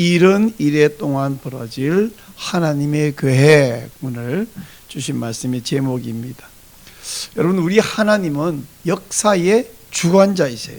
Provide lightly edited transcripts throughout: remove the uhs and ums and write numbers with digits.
이른 이래 동안 벌어질 하나님의 계획문을 주신 말씀의 제목입니다. 여러분, 우리 하나님은 역사의 주관자이세요.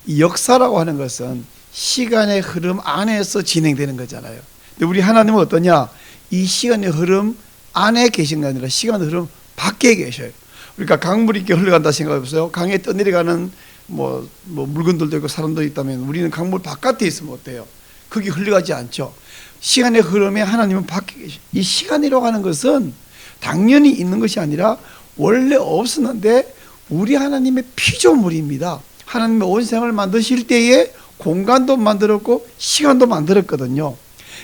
이 역사라고 하는 것은 시간의 흐름 안에서 진행되는 거잖아요. 근데 우리 하나님은 어떠냐? 이 시간의 흐름 안에 계신 게 아니라 시간의 흐름 밖에 계셔요. 그러니까 강물이 이렇게 흘러간다 생각해 보세요. 강에 떠내려가는 물건들도 있고 사람도 있다면 우리는 강물 바깥에 있으면 어때요? 거기 흘러가지 않죠. 시간의 흐름에 하나님은 밖에 계셔요. 이 시간이라고 하는 것은 당연히 있는 것이 아니라 원래 없었는데 우리 하나님의 피조물입니다. 하나님의 온 세상을 만드실 때에 공간도 만들었고 시간도 만들었거든요.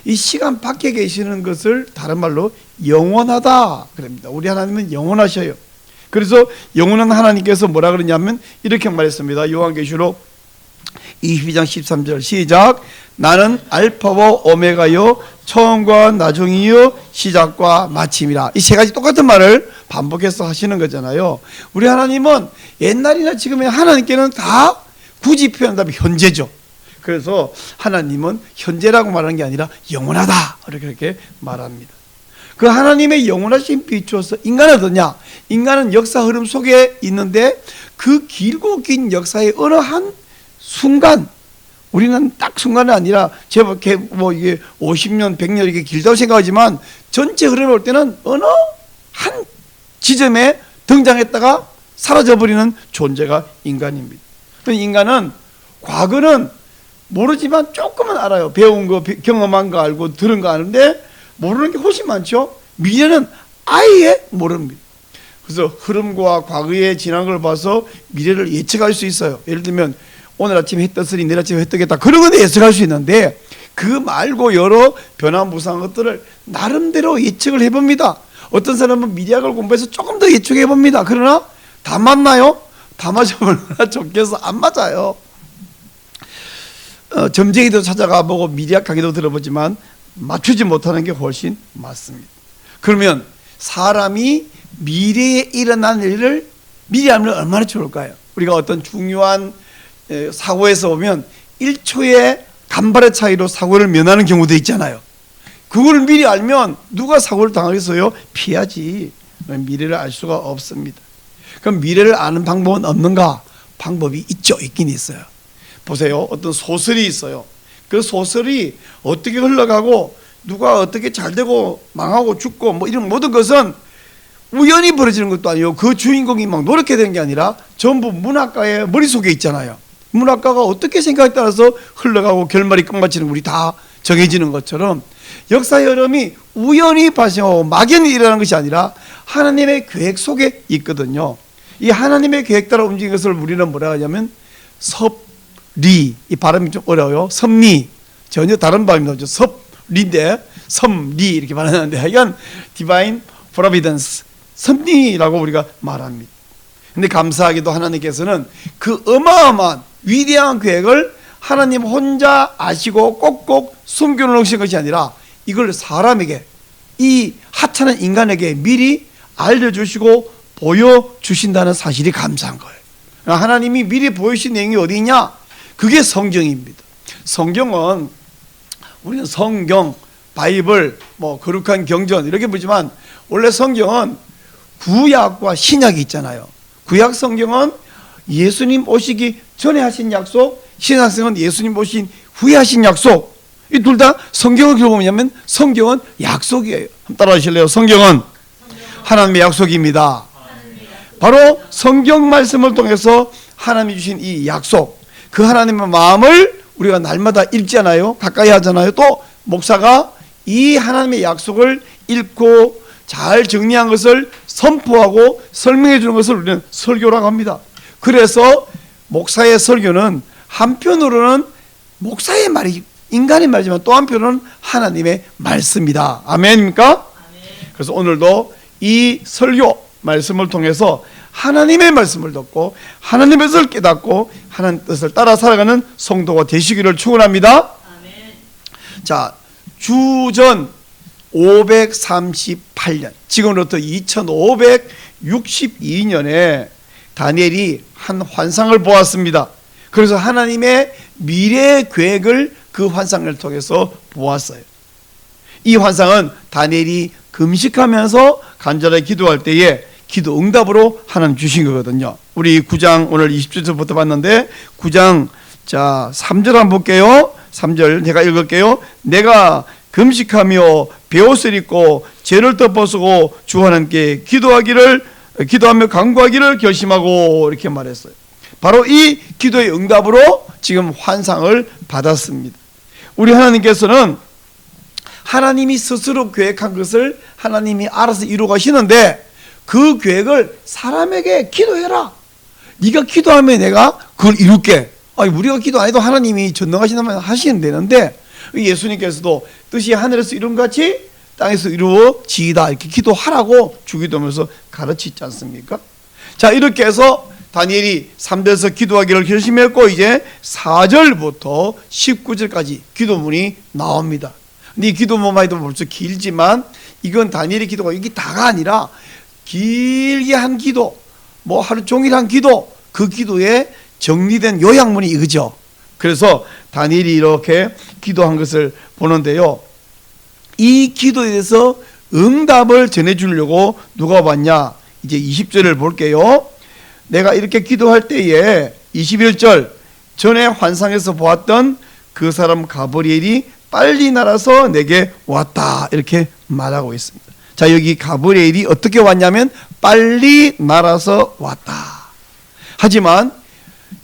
이 시간 밖에 계시는 것을 다른 말로 영원하다 그럽니다. 우리 하나님은 영원하셔요. 그래서 영원한 하나님께서 뭐라 그러냐면 이렇게 말했습니다. 요한계시록 22장 13절 시작. 나는 알파와 오메가요 처음과 나중이요 시작과 마침이라. 이 세 가지 똑같은 말을 반복해서 하시는 거잖아요. 우리 하나님은 옛날이나 지금의 하나님께는 다 굳이 표현한다면 현재죠. 그래서 하나님은 현재라고 말하는 게 아니라 영원하다 이렇게 말합니다. 그 하나님의 영원하신 비추어서 인간은 어떠냐? 인간은 역사 흐름 속에 있는데 그 길고 긴 역사의 어느 한 순간, 우리는 딱 순간이 아니라 제법 이게 50년, 100년 이렇게 길다고 생각하지만 전체 흐름을 볼 때는 어느 한 지점에 등장했다가 사라져버리는 존재가 인간입니다. 인간은 과거는 모르지만 조금은 알아요. 배운 거, 경험한 거 알고 들은 거 아는데 모르는 게 훨씬 많죠. 미래는 아예 모릅니다. 그래서 흐름과 과거에 지난 걸 봐서 미래를 예측할 수 있어요. 예를 들면 오늘 아침에 해 떴으니 내일 아침에 해 뜨겠다, 그런 건 예측할 수 있는데 그 말고 여러 변화무쌍한 것들을 나름대로 예측을 해봅니다. 어떤 사람은 미래학을 공부해서 조금 더 예측해봅니다. 그러나 다 맞나요? 다 맞으면 얼마나 좋겠어. 안 맞아요. 점쟁이도 찾아가 보고 미래학 강의도 들어보지만 맞추지 못하는 게 훨씬 맞습니다. 그러면 사람이 미래에 일어날 일을 미리 알면 얼마나 좋을까요? 우리가 어떤 중요한 사고에서 보면 1초의 간발의 차이로 사고를 면하는 경우도 있잖아요. 그걸 미리 알면 누가 사고를 당하겠어요? 피하지. 미래를 알 수가 없습니다. 그럼 미래를 아는 방법은 없는가? 방법이 있죠. 있긴 있어요. 보세요. 어떤 소설이 있어요. 그 소설이 어떻게 흘러가고 누가 어떻게 잘 되고 망하고 죽고 이런 모든 것은 우연히 벌어지는 것도 아니고 그 주인공이 막 노력해야 되는 게 아니라 전부 문학가의 머릿속에 있잖아요. 문학가가 어떻게 생각에 따라서 흘러가고 결말이 끝마치는 우리 다 정해지는 것처럼 역사의 흐름이 우연히 발생하고 막연히 일어나는 것이 아니라 하나님의 계획 속에 있거든요. 이 하나님의 계획 따라 움직이는 것을 우리는 뭐라 하냐면 섭리, 이 발음이 좀 어려워요. 섭리, 전혀 다른 발음이 나오죠. 섭리인데 섭리 이렇게 말하는데 하여간 Divine Providence, 섭리라고 우리가 말합니다. 근데 감사하게도 하나님께서는 그 어마어마한 위대한 계획을 하나님 혼자 아시고 꼭꼭 숨겨놓으신 것이 아니라 이걸 사람에게, 이 하찮은 인간에게 미리 알려주시고 보여주신다는 사실이 감사한 거예요. 하나님이 미리 보여주신 내용이 어디 있냐? 그게 성경입니다. 성경은 우리는 성경, 바이블, 거룩한 경전 이렇게 부르지만 원래 성경은 구약과 신약이 있잖아요. 구약 성경은 예수님 오시기 전에 하신 약속, 신약 성경은 예수님 오신 후에 하신 약속. 이 둘 다 성경을 읽어보면 성경은 약속이에요. 한번 따라 하실래요? 성경은 하나님의 약속입니다. 바로 성경 말씀을 통해서 하나님이 주신 이 약속, 그 하나님의 마음을 우리가 날마다 읽잖아요. 가까이 하잖아요. 또 목사가 이 하나님의 약속을 읽고 잘 정리한 것을 선포하고 설명해 주는 것을 우리는 설교라고 합니다. 그래서 목사의 설교는 한편으로는 목사의 말이 인간의 말이지만 또 한편으로는 하나님의 말씀이다. 아멘입니까? 그래서 오늘도 이 설교 말씀을 통해서 하나님의 말씀을 듣고 하나님의 뜻을 깨닫고 하나님의 뜻을 따라 살아가는 성도가 되시기를 축원합니다. 자, 주전 538년, 지금으로부터 2562년에 다니엘이 한 환상을 보았습니다. 그래서 하나님의 미래의 계획을 그 환상을 통해서 보았어요. 이 환상은 다니엘이 금식하면서 간절하게 기도할 때에 기도 응답으로 하나님 주신 거거든요. 우리 9장 오늘 20절부터 봤는데 9장 자 3절 한번 볼게요. 3절 제가 읽을게요. 내가 금식하며 베옷을 입고 죄를 덮어쓰고 주 하나님께 기도하며 간구하기를 결심하고 이렇게 말했어요. 바로 이 기도의 응답으로 지금 환상을 받았습니다. 우리 하나님께서는 하나님이 스스로 계획한 것을 하나님이 알아서 이루가시는데 그 계획을 사람에게 기도해라. 네가 기도하면 내가 그걸 이룰게. 아니 우리가 기도 안 해도 하나님이 전능하시다면 하시면 되는데 예수님께서도 뜻이 하늘에서 이룬 같이 땅에서 이루어지이다 이렇게 기도하라고 주기도면서 가르치지 않습니까? 자 이렇게 해서 다니엘이 3절에서 기도하기를 결심했고 이제 4절부터 19절까지 기도문이 나옵니다. 근데 이 기도문만 해도 벌써 길지만 이건 다니엘의 기도가 이게 다가 아니라 길게 한 기도, 뭐 하루 종일 한 기도, 그 기도에 정리된 요약문이 이거죠. 그래서 다니엘이 이렇게 기도한 것을 보는데요. 이 기도에 대해서 응답을 전해주려고 누가 왔냐? 이제 20절을 볼게요. 내가 이렇게 기도할 때에 21절 전에 환상에서 보았던 그 사람 가브리엘이 빨리 날아서 내게 왔다 이렇게 말하고 있습니다. 자 여기 가브리엘이 어떻게 왔냐면 빨리 날아서 왔다. 하지만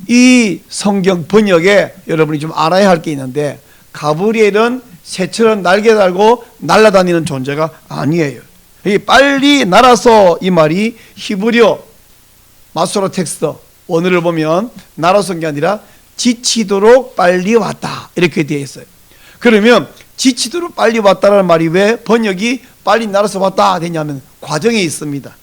이 성경 번역에 여러분이 좀 알아야 할 게 있는데 가브리엘은 새처럼 날개 달고 날아다니는 존재가 아니에요. 이 빨리 날아서 이 말이 히브리어 마소로 텍스트 원어를 보면 날아서 온 게 아니라 지치도록 빨리 왔다 이렇게 되어 있어요. 그러면 지치도록 빨리 왔다라는 말이 왜 번역이 빨리 날아서 왔다 되냐면 과정이 있습니다.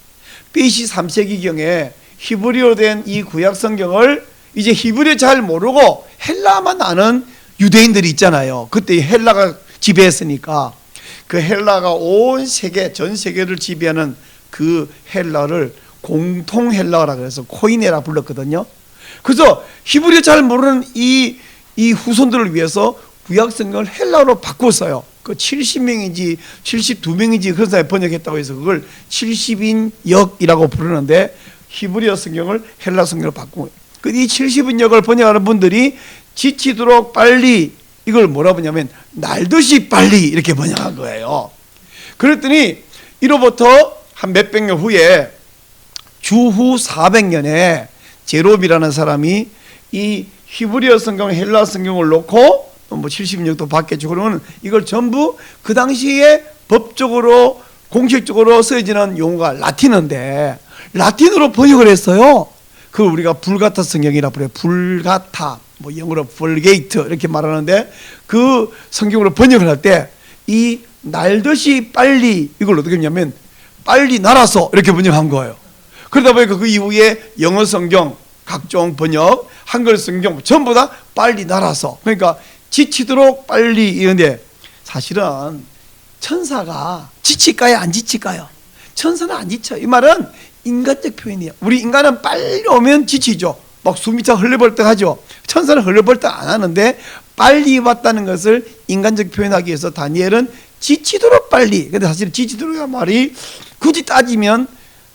BC 3세기경에 히브리어로 된 이 구약 성경을 이제 히브리어 잘 모르고 헬라만 아는 유대인들이 있잖아요. 그때 헬라가 지배했으니까 그 헬라가 온 세계 전 세계를 지배하는 그 헬라를 공통 헬라라 그래서 코이네라 불렀거든요. 그래서 히브리어 잘 모르는 이 후손들을 위해서 구약 성경을 헬라어로 바꿨어요. 그 70명인지 72명인지 그런 사람이 번역했다고 해서 그걸 70인역이라고 부르는데 히브리어 성경을 헬라 성경으로 바꾼 거예요. 이 70인역을 번역하는 분들이 지치도록 빨리 이걸 뭐라 보냐면 날듯이 빨리 이렇게 번역한 거예요. 그랬더니 이로부터 한 몇백 년 후에 주후 400년에 제롬이라는 사람이 이 히브리어 성경을 헬라 성경을 놓고 뭐 70년도 바뀌었죠. 그러면 이걸 전부 그 당시에 법적으로 공식적으로 쓰여지는 용어가 라틴어인데 라틴어로 번역을 했어요. 그 우리가 불가타 성경이라 그래요. 불가타 뭐 영어로 vulgate 이렇게 말하는데 그 성경으로 번역을 할 때 이 날듯이 빨리 이걸 어떻게 했냐면 빨리 날아서 이렇게 번역한 거예요. 그러다 보니까 그 이후에 영어 성경 각종 번역 한글 성경 전부 다 빨리 날아서 그러니까 지치도록 빨리 이런데 사실은 천사가 지칠까요 안 지칠까요? 천사는 안 지쳐. 이 말은 인간적 표현이에요. 우리 인간은 빨리 오면 지치죠. 막 숨이 차 흘려벌떡 하죠. 천사는 흘려벌떡 안 하는데 빨리 왔다는 것을 인간적 표현하기 위해서 다니엘은 지치도록 빨리. 근데 사실 지치도록이라는 말이 굳이 따지면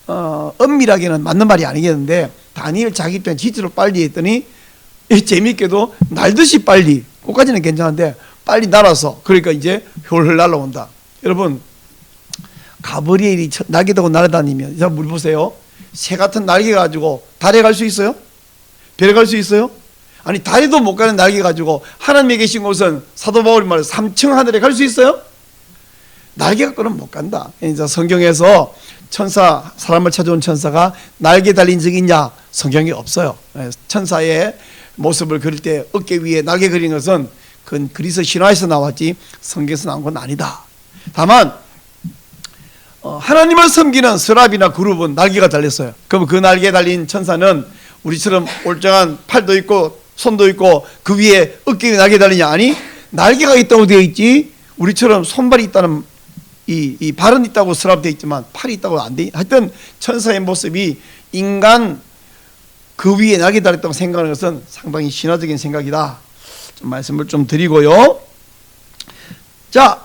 엄밀하게는 맞는 말이 아니겠는데 다니엘 자기 입장에 지치도록 빨리 했더니 재미있게도 날듯이 빨리. 그까지는 괜찮은데 빨리 날아서 그러니까 이제 훌훌 날아온다. 여러분 가브리엘이 날개 타고 날아다니면 자 물 보세요. 새 같은 날개 가지고 달에 갈 수 있어요? 별에 갈 수 있어요? 아니 달에도 못 가는 날개 가지고 하나님이 계신 곳은 사도 바울이 말해 3층 하늘에 갈 수 있어요? 날개 갖고는 못 간다. 이제 성경에서 천사 사람을 찾아온 천사가 날개 달린 적이 있냐? 성경에 없어요. 천사의 모습을 그릴 때 어깨 위에 날개 그린 것은 그건 그리스 신화에서 나왔지 성경에서 나온 건 아니다. 다만 하나님을 섬기는 서랍이나 그룹은 날개가 달렸어요. 그럼 그 날개에 달린 천사는 우리처럼 올정한 팔도 있고 손도 있고 그 위에 어깨에 날개 달리냐? 아니 날개가 있다고 되어 있지 우리처럼 손발이 있다는 이 발은 있다고 서랍되어 있지만 팔이 있다고 안 돼. 하여튼 천사의 모습이 인간 그 위에 날개 달렸다고 생각하는 것은 상당히 신화적인 생각이다. 좀 말씀을 좀 드리고요. 자,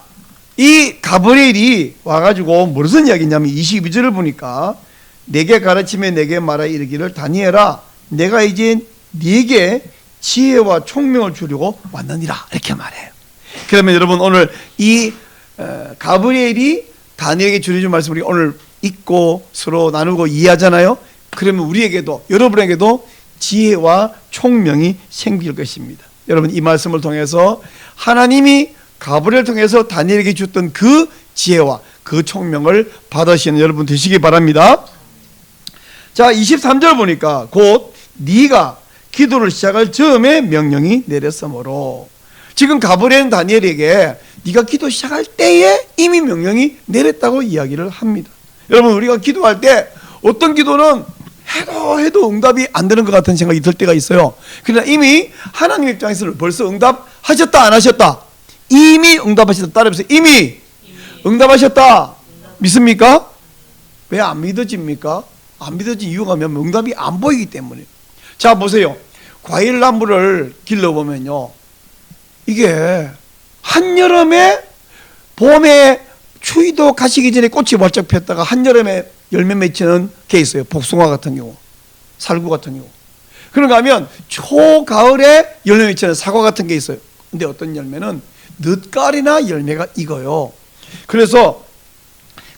이 가브리엘이 와가지고 무슨 이야기냐면 22절을 보니까 내게 가르치며 내게 말하 이르기를 다니엘아 내가 이제 네게 지혜와 총명을 주려고 왔느니라 이렇게 말해요. 그러면 여러분 오늘 이 가브리엘이 다니엘에게 주는 말씀을 우리 오늘 읽고 서로 나누고 이해하잖아요. 그러면 우리에게도 여러분에게도 지혜와 총명이 생길 것입니다. 여러분 이 말씀을 통해서 하나님이 가브리엘을 통해서 다니엘에게 줬던 그 지혜와 그 총명을 받으시는 여러분 되시기 바랍니다. 자 23절 보니까 곧 네가 기도를 시작할 즈음에 명령이 내렸으므로 지금 가브리엘은 다니엘에게 네가 기도 시작할 때에 이미 명령이 내렸다고 이야기를 합니다. 여러분 우리가 기도할 때 어떤 기도는 해도 응답이 안 되는 것 같은 생각이 들 때가 있어요. 그러나 이미 하나님 입장에서는 벌써 응답하셨다 안 하셨다? 이미 응답하셨다. 따라해보세요. 이미 응답하셨다. 믿습니까? 왜 안 믿어집니까? 안 믿어진 이유가 뭐냐면 응답이 안 보이기 때문에. 자 보세요. 과일나무를 길러보면요 이게 한여름에 봄에 추위도 가시기 전에 꽃이 활짝 폈다가 한여름에 열매 맺히는 게 있어요. 복숭아 같은 경우, 살구 같은 경우. 그런가 하면 초가을에 열매 맺히는 사과 같은 게 있어요. 근데 어떤 열매는 늦가을이나 열매가 익어요. 그래서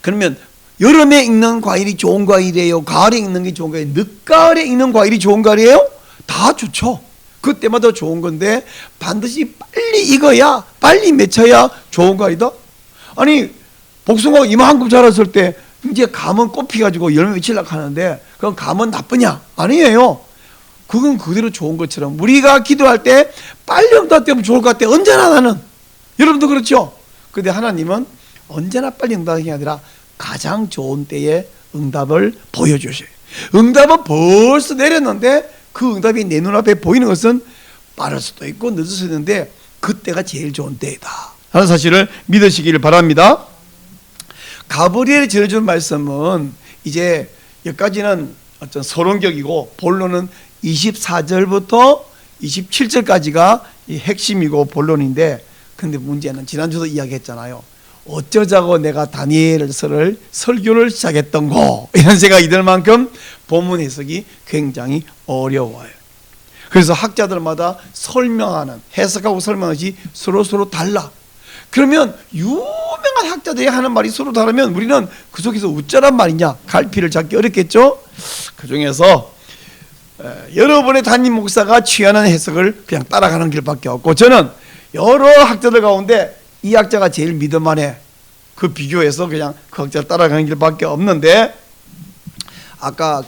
그러면 여름에 익는 과일이 좋은 과일이에요? 가을에 익는 게 좋은 과일이에요? 늦가을에 익는 과일이 좋은 과일이에요? 다 좋죠. 그때마다 좋은 건데 반드시 빨리 익어야 빨리 맺혀야 좋은 과일이다? 아니 복숭아가 이만큼 자랐을 때 이제 감은 꽃 피가지고 열매 맺히려고 하는데 그건 감은 나쁘냐? 아니에요. 그건 그대로 좋은 것처럼 우리가 기도할 때 빨리 응답되면 좋을 것 같아. 언제나 나는. 여러분도 그렇죠? 근데 하나님은 언제나 빨리 응답하는 게 아니라 가장 좋은 때에 응답을 보여주셔요. 응답은 벌써 내렸는데 그 응답이 내 눈앞에 보이는 것은 빠를 수도 있고 늦을 수도 있는데 그때가 제일 좋은 때이다 하는 사실을 믿으시기를 바랍니다. 가브리엘이 전해준 말씀은 이제 여기까지는 어떤 서론격이고 본론은 24절부터 27절까지가 이 핵심이고 본론인데 근데 문제는 지난주도 이야기했잖아요. 어쩌자고 내가 다니엘서를 설교를 시작했던고 이런 생각이 들 만큼 본문 해석이 굉장히 어려워요. 그래서 학자들마다 설명하는 해석하고 설명하지 서로 달라. 그러면 유명한 학자들이 하는 말이 서로 다르면 우리는 그 속에서 어쩌란 말이냐 갈피를 잡기 어렵겠죠. 그 중에서 여러분의 담임 목사가 취하는 해석을 그냥 따라가는 길밖에 없고 저는 여러 학자들 가운데 이 학자가 제일 믿을만해. 그 비교해서 그냥 그 학자를 따라가는 길밖에 없는데 아까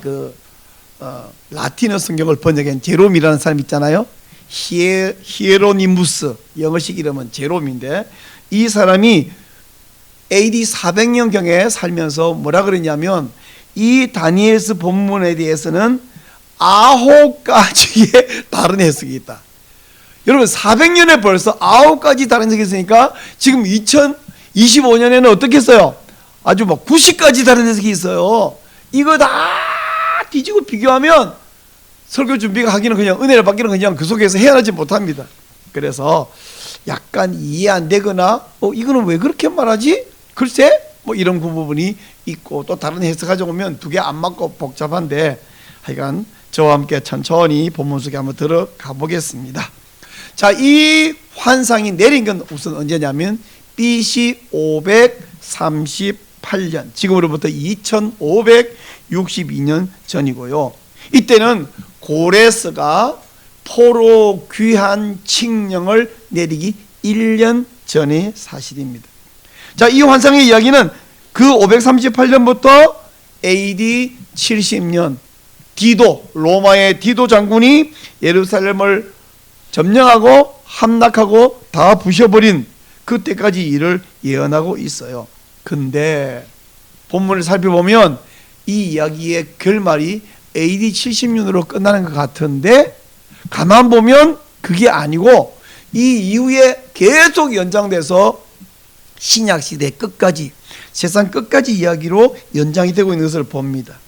라틴어 성경을 번역한 제롬이라는 사람 있잖아요. 히에로니무스 영어식 이름은 제롬인데 이 사람이 AD 400년경에 살면서 뭐라 그러냐면 이 다니엘서 본문에 대해서는 9가지의 다른 해석이 있다. 여러분 400년에 벌써 9가지 다른 해석이 있으니까 지금 2025년에는 어떻게 했어요? 아주 막 90가지 다른 해석이 있어요. 이거 다 뒤지고 비교하면 설교 준비가 하기는 그냥 은혜를 받기는 그냥 그 속에서 헤어나지 못합니다. 그래서 약간 이해 안 되거나 이거는 왜 그렇게 말하지? 글쎄 뭐 이런 부분이 있고 또 다른 해석 가져오면 두 개 안 맞고 복잡한데 하여간 저와 함께 천천히 본문 속에 한번 들어가 보겠습니다. 자, 이 환상이 내린 건 우선 언제냐면 BC 538년 지금으로부터 2562년 전이고요. 이때는 고레스가 포로 귀환 칙령을 내리기 1년 전의 사실입니다. 자, 이 환상의 이야기는 그 538년부터 AD 70년 디도 로마의 디도 장군이 예루살렘을 점령하고 함락하고 다 부셔버린 그때까지 일을 예언하고 있어요. 근데 본문을 살펴보면 이 이야기의 결말이 AD 70년으로 끝나는 것 같은데 가만 보면 그게 아니고 이 이후에 계속 연장돼서 신약시대 끝까지 세상 끝까지 이야기로 연장이 되고 있는 것을 봅니다.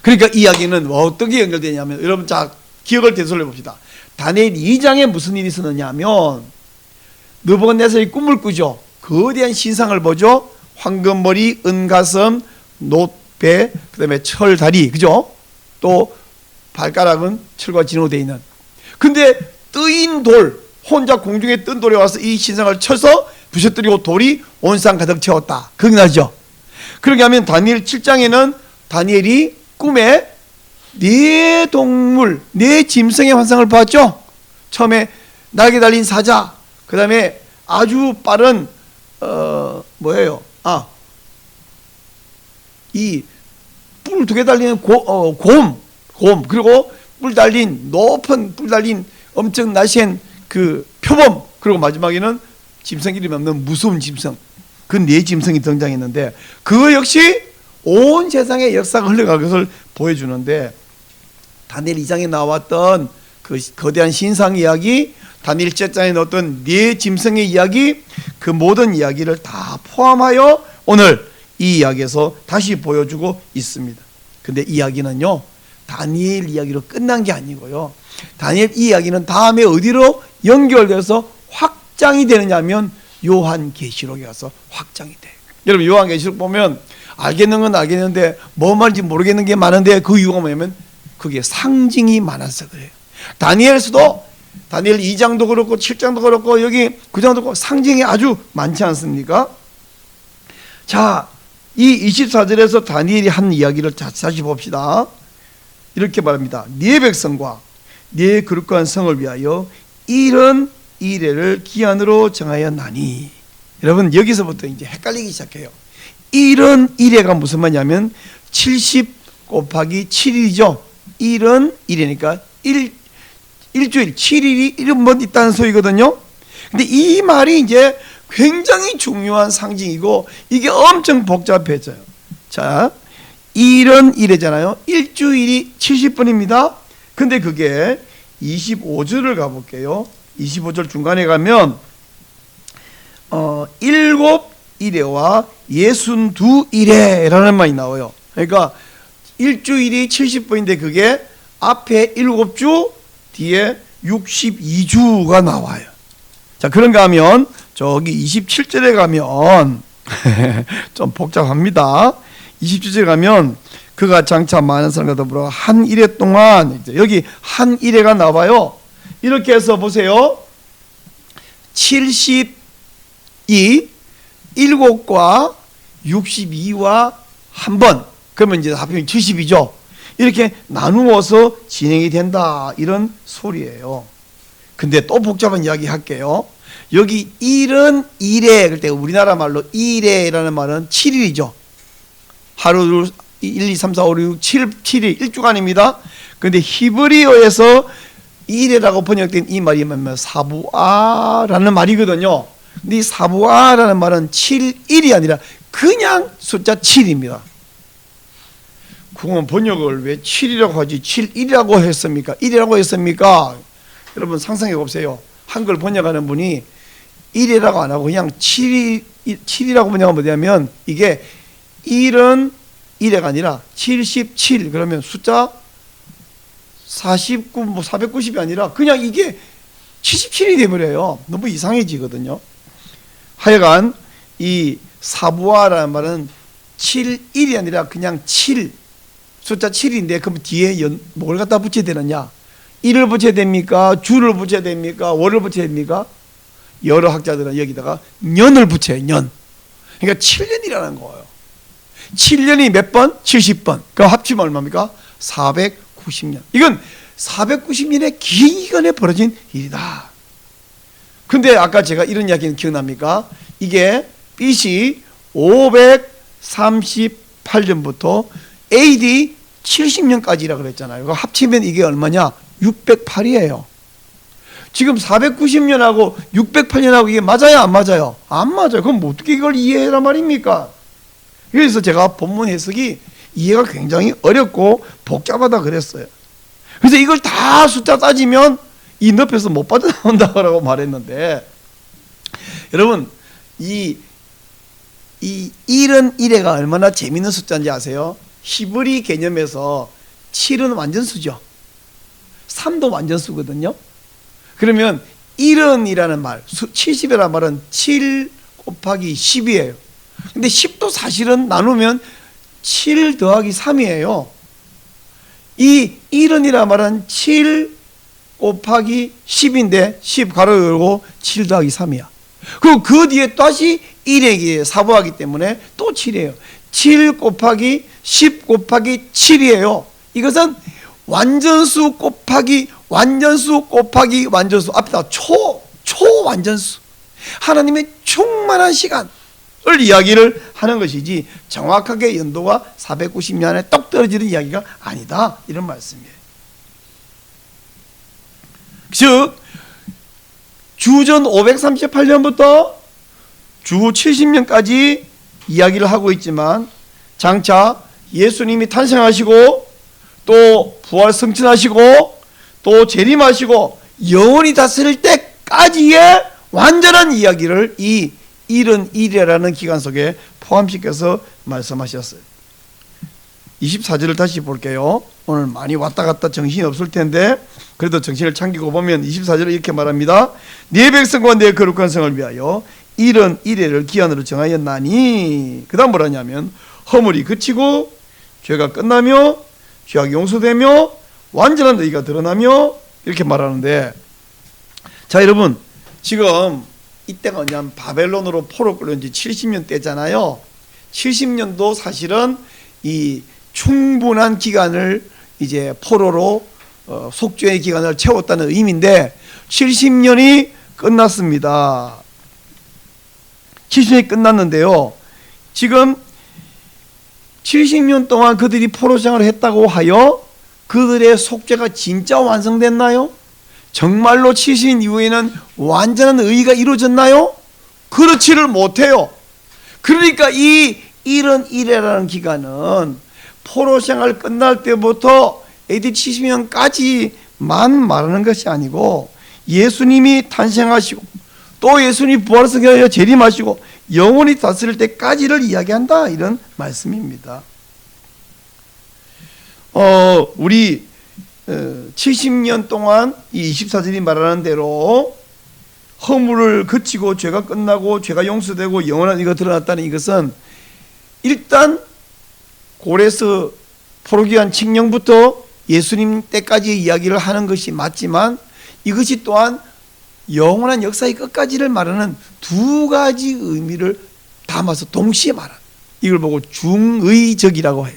그러니까 이 이야기는 어떻게 연결되냐면 여러분 자 기억을 되돌려 봅시다. 다니엘 2장에 무슨 일이 있었느냐 하면 느부갓네살이 꿈을 꾸죠. 거대한 신상을 보죠. 황금머리, 은가슴, 놋배, 그 다음에 철다리, 그죠? 또 발가락은 철과 진으로 되어 있는. 근데 뜨인 돌, 혼자 공중에 뜬 돌에 와서 이 신상을 쳐서 부셔뜨리고 돌이 온 상 가득 채웠다. 그게 나죠. 그렇게 하면 다니엘 7장에는 다니엘이 꿈에 네 동물, 네 짐승의 환상을 봤죠. 처음에 날개 달린 사자, 그 다음에 아주 빠른 뭐예요? 이 뿔 2개 달리는 곰, 그리고 뿔 달린 높은 뿔 달린 엄청 날쌘 그 표범, 그리고 마지막에는 짐승 이름이 없는 무서운 짐승, 그 네 짐승이 등장했는데 그거 역시 온 세상의 역사가 흘러가는 것을 보여주는데, 다니엘 2장에 나왔던 그 거대한 신상 이야기, 다니엘 7장에 넣었던 네 짐승의 이야기, 그 모든 이야기를 다 포함하여 오늘 이 이야기에서 다시 보여주고 있습니다. 근데 이야기는요, 다니엘 이야기로 끝난 게 아니고요, 다니엘 이 이야기는 다음에 어디로 연결돼서 확장이 되느냐 하면 요한계시록에 가서 확장이 돼요. 여러분, 요한계시록 보면 알겠는 건 알겠는데 뭐 말인지 모르겠는 게 많은데 그 이유가 뭐냐면 그게 상징이 많아서 그래요. 다니엘서도 다니엘 2장도 그렇고 7장도 그렇고 여기 9장도 그렇고 상징이 아주 많지 않습니까? 자, 이 24절에서 다니엘이 한 이야기를 다시 봅시다. 이렇게 말합니다. 네 백성과 네 거룩한 성을 위하여 이런 이래를 기한으로 정하였나니. 여러분, 여기서부터 이제 헷갈리기 시작해요. 이런 이래가 무슨 말이냐면 70 곱하기 7일이죠. 이런 이래니까 일주일 7일이 1번 있다는 소리거든요. 근데 이 말이 이제 굉장히 중요한 상징이고 이게 엄청 복잡해져요. 자, 이런 이래잖아요. 일주일이 70번입니다. 근데 그게 25절을 가볼게요. 25절 중간에 가면 7 이래와 62 이래라는 말이 나와요. 그러니까 일주일이 70번인데 그게 앞에 7주, 뒤에 62주가 나와요. 자, 그런가 하면 저기 27절에 가면 좀 복잡합니다. 27절에 가면 그가 장차 많은 사람과 더불어 한 이래 동안, 이제 여기 한 이래가 나와요. 이렇게 해서 보세요. 70이 7과 62와 한 번, 그러면 이제 합하면 70이죠. 이렇게 나누어서 진행이 된다, 이런 소리예요. 근데 또 복잡한 이야기 할게요. 여기 일은 일에, 그때 우리나라 말로 일에라는 말은 7일이죠. 하루 1, 2, 3, 4, 5, 6, 7일, 1주간입니다. 근데 히브리어에서 일이라고 번역된 이 말이 뭐냐면 사부아라는 말이거든요. 근데 이 사부아라는 말은 7일이 아니라 그냥 숫자 7입니다. 그건 번역을 왜 7이라고 하지 7일이라고 했습니까? 1이라고 했습니까? 여러분 상상해 보세요. 한글 번역하는 분이 1이라고 안 하고 그냥 7이라고 번역하면 뭐냐면 이게 1은 1회가 아니라 77, 그러면 숫자 49, 뭐 490이 아니라 그냥 이게 77이 되버려요. 너무 이상해지거든요. 하여간 이 사부아라는 말은 7일이 아니라 그냥 7, 숫자 7인데 그럼 뒤에 뭘 갖다 붙여야 되느냐? 일을 붙여야 됩니까? 주를 붙여야 됩니까? 월을 붙여야 됩니까? 여러 학자들은 여기다가 년을 붙여요. 년. 그러니까 7년이라는 거예요. 7년이 몇 번? 70번. 그럼 합치면 얼마입니까? 490년. 이건 490년의 긴 기간에 벌어진 일이다. 근데 아까 제가 이런 이야기는 기억납니까? 이게 BC 538년부터 AD 70년까지라 그랬잖아요. 합치면 이게 얼마냐? 608이에요. 지금 490년하고 608년하고 이게 맞아요? 안 맞아요? 안 맞아요. 그럼 어떻게 이걸 이해해라 말입니까? 그래서 제가 본문 해석이 이해가 굉장히 어렵고 복잡하다 그랬어요. 그래서 이걸 다 숫자 따지면 이 늪에서 못 빠져나온다고 말했는데, 여러분 이 일은 일회가 얼마나 재밌는 숫자인지 아세요? 히브리 개념에서 7은 완전수죠. 3도 완전수거든요. 그러면 1은이라는 말, 70이라는 말은 7 곱하기 10이에요. 근데 10도 사실은 나누면 7 더하기 3이에요. 이 1은이라는 말은 7 곱하기 10인데 10 가로 열고 7 더하기 3이야. 그리고 그 뒤에 다시 1에 사부하기 때문에 또 7이에요. 7 곱하기 10 곱하기 7이에요. 이것은 완전수 곱하기 완전수 곱하기 완전수, 앞에다 초완전수, 하나님의 충만한 시간을 이야기를 하는 것이지 정확하게 연도가 490년에 똑 떨어지는 이야기가 아니다, 이런 말씀이에요. 즉 주전 538년부터 주 70년까지 이야기를 하고 있지만 장차 예수님이 탄생하시고 또 부활 승천하시고 또 재림하시고 영원히 다스릴 때까지의 완전한 이야기를 이 1은 기간 속에 포함시켜서 말씀하셨어요. 24절을 다시 볼게요. 오늘 많이 왔다 갔다 정신이 없을 텐데 그래도 정신을 챙기고 보면 24절을 이렇게 말합니다. 네 백성과 내 거룩한 성을 위하여 1을 기한으로 정하였나니, 그 다음 뭐라냐면 허물이 그치고 죄가 끝나며 죄악이 용서되며 완전한 의가 드러나며, 이렇게 말하는데, 자 여러분, 지금 이때가 뭐냐면 바벨론으로 포로 끌려온 지 70년 때잖아요. 70년도 사실은 이 충분한 기간을 이제 포로로 속죄의 기간을 채웠다는 의미인데 70년이 끝났습니다. 70년이 끝났는데요, 지금 70년 동안 그들이 포로 생활을 했다고 하여 그들의 속죄가 진짜 완성됐나요? 정말로 70년 이후에는 완전한 의가 이루어졌나요? 그렇지를 못해요. 그러니까 이 1이라는 기간은 포로 생활 끝날 때부터 AD 70년까지만 말하는 것이 아니고 예수님이 탄생하시고 또 예수님이 부활승하여 재림하시고 영원히 다스릴 때까지를 이야기한다, 이런 말씀입니다. 우리 70년 동안 이 24절이 말하는 대로 허물을 그치고 죄가 끝나고 죄가 용서되고 영원한 이가 드러났다는 이것은 일단 고레스 포로기한 칙령부터 예수님 때까지 이야기를 하는 것이 맞지만 이것이 또한 영원한 역사의 끝까지를 말하는 두 가지 의미를 담아서 동시에 말하는, 이걸 보고 중의적이라고 해요.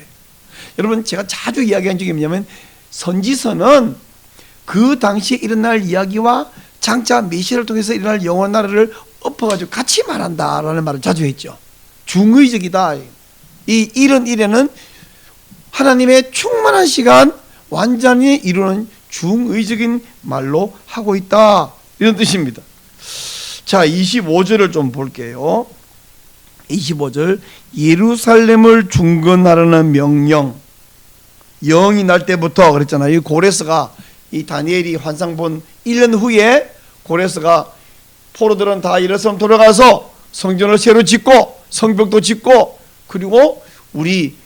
여러분, 제가 자주 이야기한 적이 뭐냐면 선지서는 그 당시에 일어날 이야기와 장차 메시아를 통해서 일어날 영원한 나라를 엎어가지고 같이 말한다라는 말을 자주 했죠. 중의적이다. 이 1에는 하나님의 충만한 시간 완전히 이루는 중의적인 말로 하고 있다, 이런 뜻입니다. 자, 25절을 좀 볼게요. 25절, 예루살렘을 중건하라는 명령. 영이 날 때부터 그랬잖아요. 이 고레스가, 이 다니엘이 환상 본 1년 후에 고레스가 포로들은 다 예루살렘 돌아가서 성전을 새로 짓고 성벽도 짓고, 그리고 우리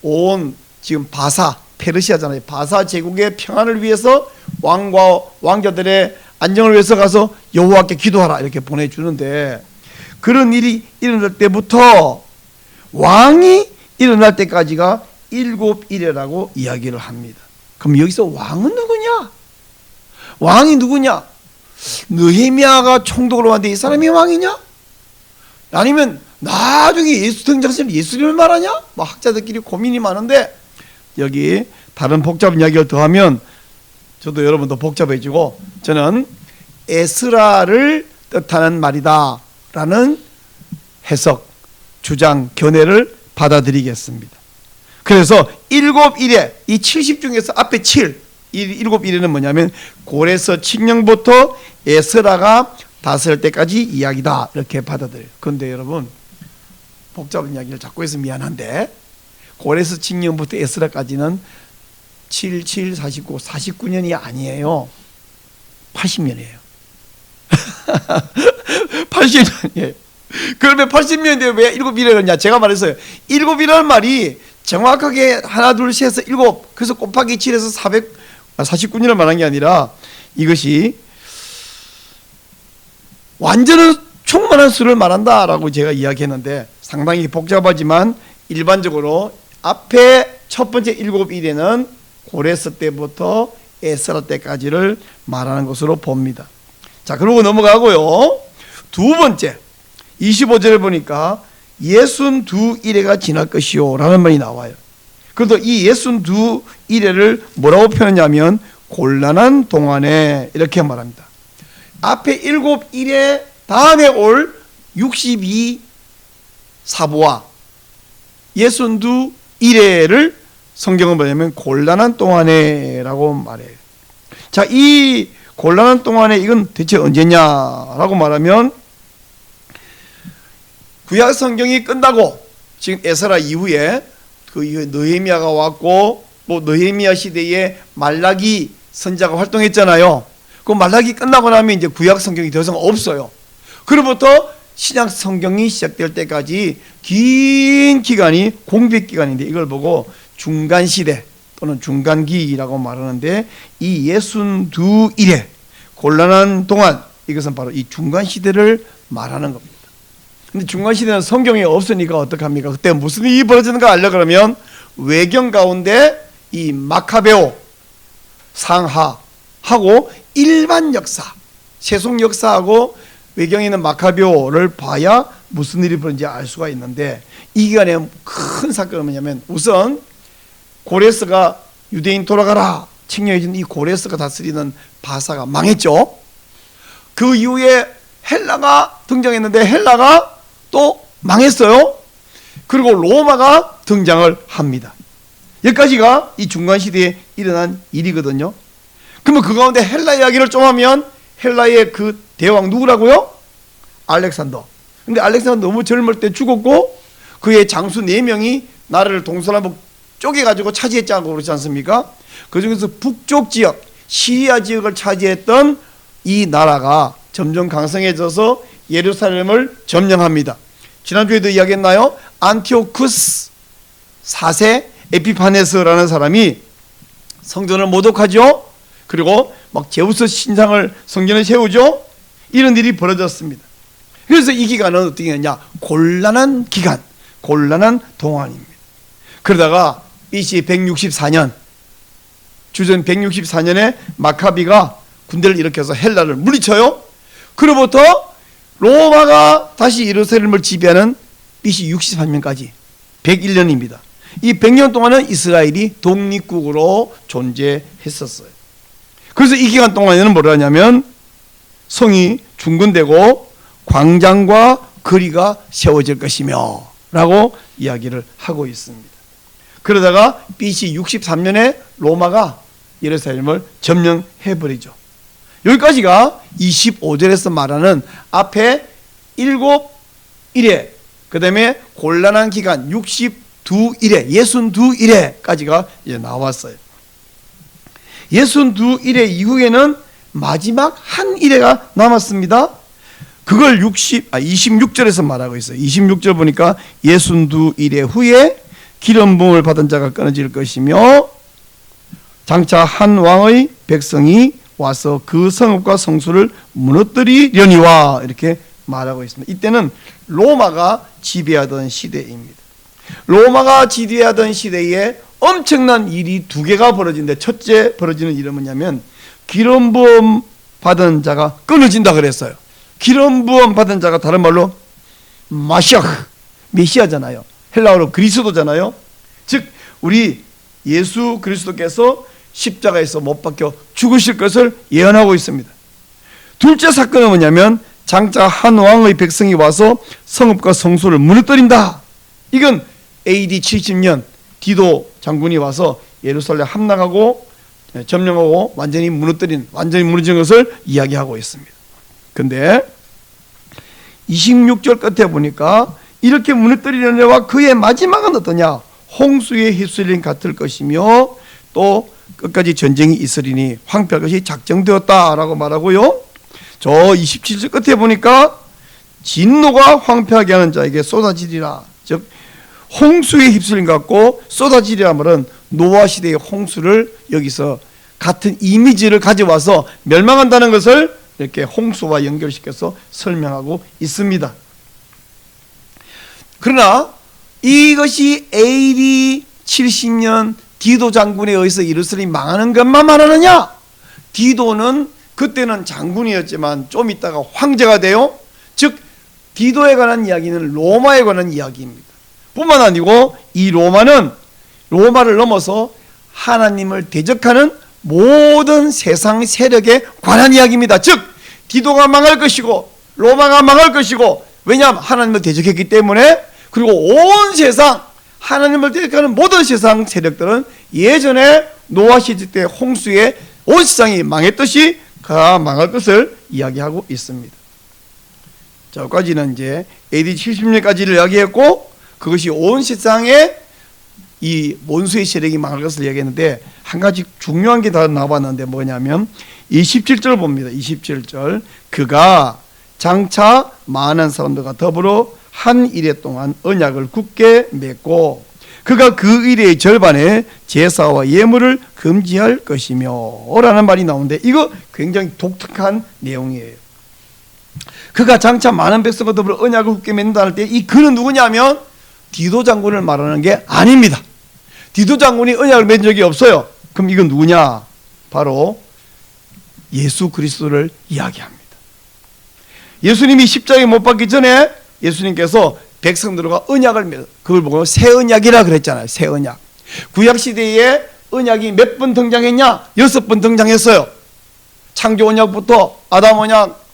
온 지금 바사, 페르시아잖아요. 바사 제국의 평안을 위해서 왕과 왕자들의 안정을 위해서 가서 여호와께 기도하라, 이렇게 보내주는데, 그런 일이 일어날 때부터 왕이 일어날 때까지가 7일이라고 이야기를 합니다. 그럼 여기서 왕은 누구냐? 왕이 누구냐? 느헤미야가 총독으로 왔는데 이 사람이 왕이냐? 아니면 나중에 예수 등장하신 예수님을 말하냐? 뭐 학자들끼리 고민이 많은데, 여기 다른 복잡한 이야기를 더하면 저도 여러분도 복잡해지고, 저는 에스라를 뜻하는 말이다 라는 해석, 주장, 견해를 받아들이겠습니다. 그래서 7일에 이 70 중에서 앞에 7, 7일에는 뭐냐면 고레스 칙령부터 에스라가 다스릴 때까지 이야기다, 이렇게 받아들여요. 그런데 여러분, 복잡한 이야기를 자꾸 해서 미안한데 고레스 칙령부터 에스라까지는 7, 7, 49, 49년이 아니에요. 80년이에요. 80년이에요. 그러면 80년인데 왜 7일이었냐? 제가 말했어요. 7이라는 말이 정확하게 하나, 둘, 셋에서 7, 그래서 곱하기 7에서 449년을 말한 게 아니라 이것이 완전한 충만한 수를 말한다라고 제가 이야기했는데 상당히 복잡하지만 일반적으로 앞에 첫 번째 7일에는 고레스 때부터 에스라 때까지를 말하는 것으로 봅니다. 자, 그러고 넘어가고요. 두 번째 25절을 보니까 62일에가 지날 것이요 라는 말이 나와요. 그래도 이 62일에를 뭐라고 표현하냐면 곤란한 동안에 이렇게 말합니다. 앞에 7일에 다음에 올 62 사부와 62일에를 성경은 뭐냐면 곤란한 동안에 라고 말해요. 자, 이 곤란한 동안에 이건 대체 언제냐라고 말하면 구약 성경이 끝나고 지금 에스라 이후에 그 이후에 느헤미야가 왔고 또 느헤미야 시대에 말라기 선자가 활동했잖아요. 그 말라기 끝나고 나면 이제 구약 성경이 더 이상 없어요. 그로부터 신약 성경이 시작될 때까지 긴 기간이 공백 기간인데 이걸 보고 중간 시대 또는 중간기라고 말하는데 이 62일의 곤란한 동안 이것은 바로 이 중간 시대를 말하는 겁니다. 근데 중간 시대는 성경에 없으니까 어떡합니까? 그때 무슨 일이 벌어지는가 알려 그러면 외경 가운데 이 마카베오 상하하고 일반 역사 세속 역사하고 외경에 있는 마카베오를 봐야 무슨 일이 벌어진지 알 수가 있는데 이 기간에 큰 사건은 뭐냐면 우선 고레스가 유대인 돌아가라 칭령해진 이 고레스가 다스리는 바사가 망했죠. 그 이후에 헬라가 등장했는데 헬라가 또 망했어요. 그리고 로마가 등장을 합니다. 여기까지가 이 중간시대에 일어난 일이거든요. 그러면 그 가운데 헬라 이야기를 좀 하면 헬라의 그 대왕 누구라고요? 알렉산더. 근데 알렉산더 너무 젊을 때 죽었고 그의 장수 4명이 나라를 동서남북 쪼개가지고 차지했자고 그러지 않습니까? 그 중에서 북쪽 지역 시리아 지역을 차지했던 이 나라가 점점 강성해져서 예루살렘을 점령합니다. 지난주에도 이야기했나요? 안티오쿠스 4세 에피파네스라는 사람이 성전을 모독하죠. 그리고 막 제우스 신상을 성전에 세우죠. 이런 일이 벌어졌습니다. 그래서 이 기간은 어떻게 했냐? 곤란한 기간, 곤란한 동안입니다. 그러다가 BC 164년 주전 164년에 마카비가 군대를 일으켜서 헬라를 물리쳐요. 그로부터 로마가 다시 예루살렘을 지배하는 BC 63년까지 101년입니다. 이 100년 동안은 이스라엘이 독립국으로 존재했었어요. 그래서 이 기간 동안에는 뭐라 하냐면 성이 중건되고 광장과 거리가 세워질 것이며 라고 이야기를 하고 있습니다. 그러다가 BC 63년에 로마가 예루살렘을 점령해버리죠. 여기까지가 25절에서 말하는 앞에 7일에 그 다음에 곤란한 기간 62일에 62일에까지가 이제 나왔어요. 62일에 이후에는 마지막 한 일회가 남았습니다. 그걸 26절에서 말하고 있어요. 26절 보니까 62일에 후에 기름 부음을 받은 자가 끊어질 것이며 장차 한 왕의 백성이 와서 그 성읍과 성소를 무너뜨리려니와 이렇게 말하고 있습니다. 이때는 로마가 지배하던 시대입니다. 로마가 지배하던 시대에 엄청난 일이 두 개가 벌어지는데 첫째 벌어지는 일은 뭐냐면 기름 부음 받은 자가 끊어진다 그랬어요. 기름 부음 받은 자가 다른 말로 마시아, 메시아잖아요. 헬라어로 그리스도잖아요. 즉 우리 예수 그리스도께서 십자가에서 못 박혀 죽으실 것을 예언하고 있습니다. 둘째 사건은 뭐냐면 장차 한 왕의 백성이 와서 성읍과 성소를 무너뜨린다. 이건 AD 70년 디도 장군이 와서 예루살렘 함락하고 점령하고 완전히 무너뜨린 것을 이야기하고 있습니다. 근데 26절 끝에 보니까 이렇게 무너뜨리는 자와 그의 마지막은 어떠냐? 홍수에 휩쓸린 같을 것이며 또 끝까지 전쟁이 있으리니 황폐할 것이 작정되었다라고 말하고요. 저 27절 끝에 보니까 진노가 황폐하게 하는 자에게 쏟아지리라. 즉 홍수에 휩쓸린 것 같고 쏟아지리라 말은 노아 시대의 홍수를 여기서 같은 이미지를 가져와서 멸망한다는 것을 이렇게 홍수와 연결시켜서 설명하고 있습니다. 그러나 이것이 AD 70년 디도 장군에 의해서 예루살렘이 망하는 것만 말하느냐? 디도는 그때는 장군이었지만 좀 있다가 황제가 돼요. 즉 디도에 관한 이야기는 로마에 관한 이야기입니다. 뿐만 아니고 이 로마를 넘어서 하나님을 대적하는 모든 세상 세력에 관한 이야기입니다. 즉 디도가 망할 것이고 로마가 망할 것이고, 왜냐하면 하나님을 대적했기 때문에. 그리고 온 세상 하나님을 대적하는 모든 세상 세력들은 예전에 노아 시대 때 홍수에 온 세상이 망했듯이 다 망할 것을 이야기하고 있습니다. 자, 여기까지는 이제 AD 70년까지를 이야기했고, 그것이 온 세상에 이 원수의 세력이 망할 것을 이야기했는데, 한 가지 중요한 게 다 나와봤는데 뭐냐면 27절 봅니다. 27절, 그가 장차 많은 사람들과 더불어 한 일해 동안 언약을 굳게 맺고 그가 그 일의 절반에 제사와 예물을 금지할 것이며 라는 말이 나오는데, 이거 굉장히 독특한 내용이에요. 그가 장차 많은 백성과 더불어 언약을 굳게 맺는다 할 때 이 그는 누구냐면 디도 장군을 말하는 게 아닙니다. 디도 장군이 언약을 맺은 적이 없어요. 그럼 이건 누구냐? 바로 예수 그리스도를 이야기합니다. 예수님이 십자가에 못 박기 전에 예수님께서 백성들과 언약을 맺어, 그걸 보고 새 언약이라 그랬잖아요. 새 언약. 구약 시대에 언약이 몇 번 등장했냐? 6번 등장했어요. 창조 언약부터 아담 언약,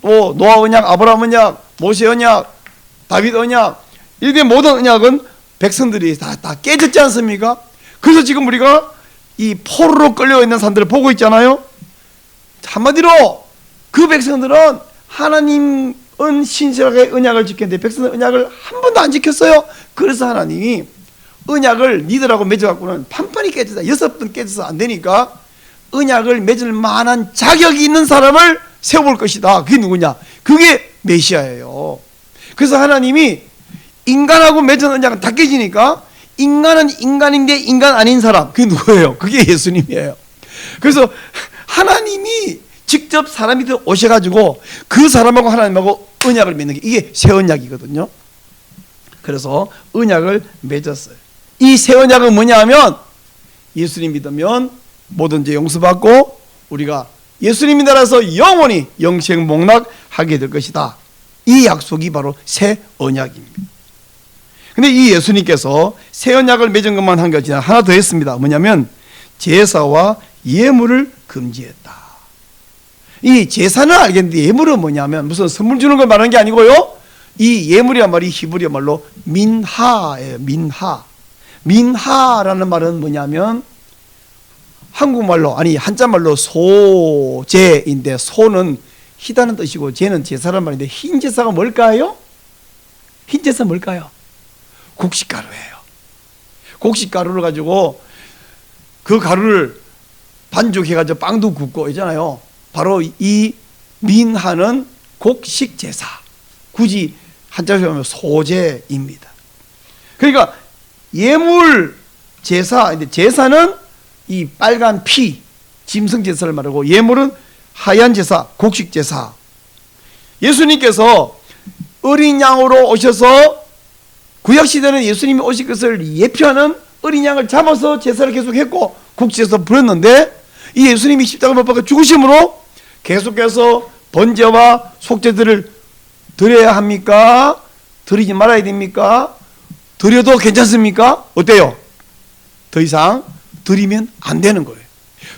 또 노아 언약, 아브라함 언약, 모세 언약, 다윗 언약, 이렇게 모든 언약은 백성들이 다 깨졌지 않습니까? 그래서 지금 우리가 이 포로로 끌려 있는 사람들을 보고 있잖아요. 한마디로 그 백성들은 하나님은 신실하게 언약을 지켰는데 백성은 언약을 한 번도 안 지켰어요. 그래서 하나님이 언약을 니들하고 맺어갖고는 판판이 깨졌다. 6번 깨져서 안 되니까 언약을 맺을 만한 자격이 있는 사람을 세워볼 것이다. 그게 누구냐? 그게 메시아예요. 그래서 하나님이 인간하고 맺은 언약은 다 깨지니까 인간은 인간인데 인간 아닌 사람, 그게 누구예요? 그게 예수님이에요. 그래서 하나님이 직접 사람이 오셔가지고 그 사람하고 하나님하고 언약을 맺는 게 이게 새 언약이거든요. 그래서 언약을 맺었어요. 이 새 언약은 뭐냐 하면 예수님 믿으면 모든 죄 용서받고 우리가 예수님이 따라서 영원히 영생 복락하게 될 것이다. 이 약속이 바로 새 언약입니다. 근데 이 예수님께서 새 언약을 맺은 것만 한 게 아니라 하나 더 했습니다. 뭐냐면 제사와 예물을 금지했다. 이 제사는 알겠는데 예물은 뭐냐면 무슨 선물 주는 걸 말하는 게 아니고요. 이 예물이란 말이 히브리어 말로 민하예요. 민하. 민하라는 말은 뭐냐면 한국말로, 아니 한자말로 소제인데 소는 희다는 뜻이고 제는 제사란 말인데, 흰 제사가 뭘까요? 흰 제사 뭘까요? 곡식가루예요. 곡식가루를 가지고 그 가루를 반죽해가지고 빵도 굽고 있잖아요. 바로 이 민하는 곡식 제사, 굳이 한자로 하면 소제입니다. 그러니까 예물 제사, 제사는 이 빨간 피, 짐승 제사를 말하고 예물은 하얀 제사, 곡식 제사. 예수님께서 어린 양으로 오셔서 구약 시대는 예수님이 오실 것을 예표하는 어린 양을 잡아서 제사를 계속했고 국제에서 부렸는데, 이 예수님이 십자가 못 박혀 죽으심으로 계속해서 번제와 속죄들을 드려야 합니까? 드리지 말아야 됩니까? 드려도 괜찮습니까? 어때요? 더 이상 드리면 안 되는 거예요.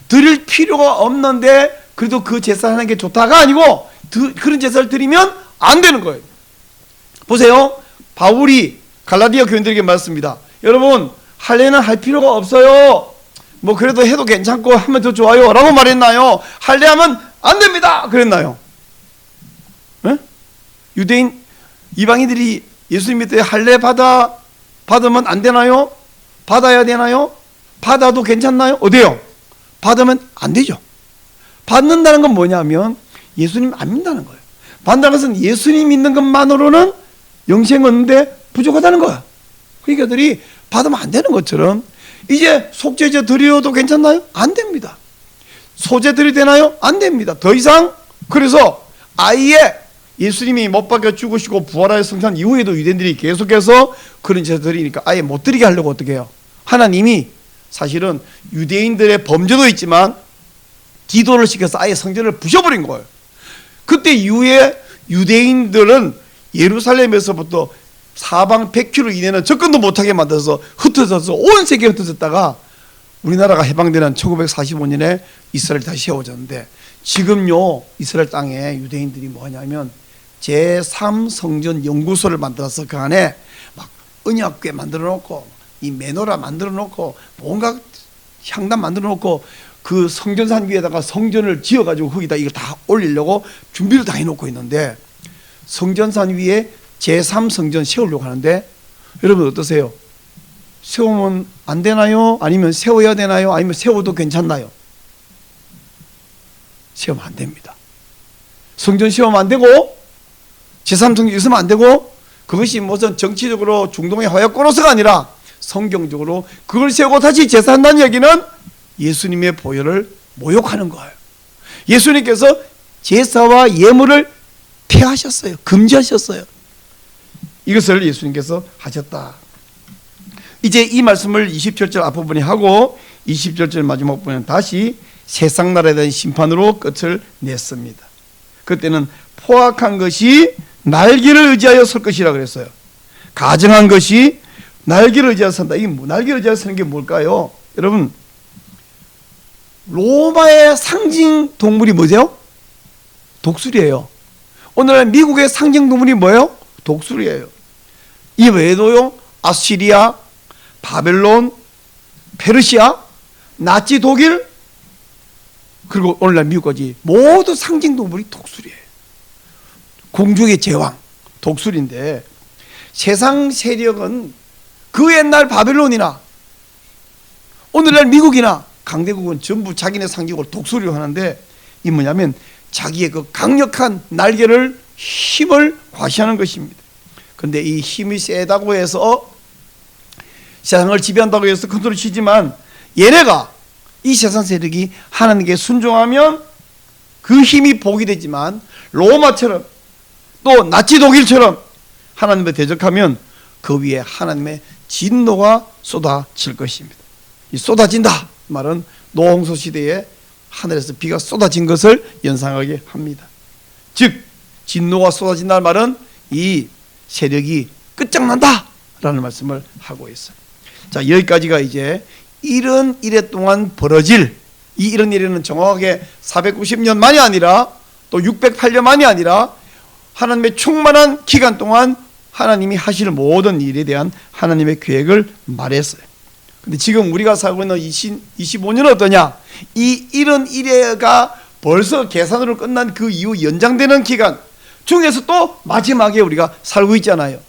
드릴 필요가 없는데 그래도 그 제사를 하는 게 좋다가 아니고 그런 제사를 드리면 안 되는 거예요. 보세요. 바울이 갈라디아 교인들에게 말했습니다. 여러분, 할례는 할 필요가 없어요. 뭐 그래도 해도 괜찮고 하면 더 좋아요 라고 말했나요? 할례하면 안 됩니다 그랬나요? 네? 유대인 이방인들이 예수님 밑에 할례 받으면 안 되나요? 받아야 되나요? 받아도 괜찮나요? 어때요? 받으면 안 되죠. 받는다는 건 뭐냐면 예수님 안 믿는다는 거예요. 받는다는 것은 예수님 믿는 것만으로는 영생 얻는데 부족하다는 거야. 그러니까 그들이 받으면 안 되는 것처럼 이제 속죄제 드려도 괜찮나요? 안 됩니다. 소제 드려도 되나요? 안 됩니다. 더 이상 그래서 아예 예수님이 못 박혀 죽으시고 부활하여 성탄 이후에도 유대인들이 계속해서 그런 제사 드리니까 아예 못 드리게 하려고 어떻게 해요? 하나님이 사실은 유대인들의 범죄도 있지만 기도를 시켜서 아예 성전을 부셔버린 거예요. 그때 이후에 유대인들은 예루살렘에서부터 사방 100km 이내는 접근도 못하게 만들어서 흩어져서 온 세계에 흩어졌다가 우리나라가 해방되는 1945년에 이스라엘이 다시 세워졌는데, 지금요 이스라엘 땅에 유대인들이 뭐냐면 제3성전 연구소를 만들어서 그 안에 막 언약궤 만들어 놓고 이 메노라 만들어 놓고 뭔가 향단 만들어 놓고 그 성전산 위에다가 성전을 지어 가지고 거기다 이걸 다 올리려고 준비를 다 해놓고 있는데, 성전산 위에 제3성전 세우려고 하는데 여러분 어떠세요? 세우면 안 되나요? 아니면 세워야 되나요? 아니면 세워도 괜찮나요? 세우면 안 됩니다. 성전 세우면 안 되고 제3성전 있으면 안 되고, 그것이 무슨 정치적으로 중동의 화약고로서가 아니라 성경적으로 그걸 세우고 다시 제사한다는 얘기는 예수님의 보혈을 모욕하는 거예요. 예수님께서 제사와 예물을 폐하셨어요. 금지하셨어요. 이것을 예수님께서 하셨다. 이제 이 말씀을 27절 앞부분에 하고 27절 마지막 부분은 다시 세상 나라에 대한 심판으로 끝을 냈습니다. 그때는 포악한 것이 날개를 의지하여 설 것이라 그랬어요. 가증한 것이 날개를 의지하여 선다. 이 날개를 의지하여 서는 게 뭘까요? 여러분, 로마의 상징 동물이 뭐죠? 독수리예요. 오늘날 미국의 상징 동물이 뭐예요? 독수리예요. 이 외에도요, 아시리아, 바벨론, 페르시아, 나치 독일, 그리고 오늘날 미국까지 모두 상징 동물이 독수리예요. 공중의 제왕, 독수리인데, 세상 세력은 그 옛날 바벨론이나 오늘날 미국이나 강대국은 전부 자기네 상징을 독수리로 하는데, 이 뭐냐면 자기의 그 강력한 날개를, 힘을 과시하는 것입니다. 그런데 이 힘이 세다고 해서 세상을 지배한다고 해서 큰 소리 치지만, 얘네가 이 세상 세력이 하나님께 순종하면 그 힘이 복이 되지만, 로마처럼 또 나치 독일처럼 하나님을 대적하면 그 위에 하나님의 진노가 쏟아질 것입니다. 이 쏟아진다 말은 노홍수 시대에 하늘에서 비가 쏟아진 것을 연상하게 합니다. 즉 진노가 쏟아진다는 말은 이 세력이 끝장난다 라는 말씀을 하고 있어요. 자, 여기까지가 이제 71회 동안 벌어질, 이 71회는 정확하게 490년 만이 아니라 또 608년 만이 아니라 하나님의 충만한 기간 동안 하나님이 하실 모든 일에 대한 하나님의 계획을 말했어요. 근데 지금 우리가 살고 있는 25년은 어떠냐? 이 71회가 벌써 계산으로 끝난 그 이후 연장되는 기간 중에서 또 마지막에 우리가 살고 있잖아요.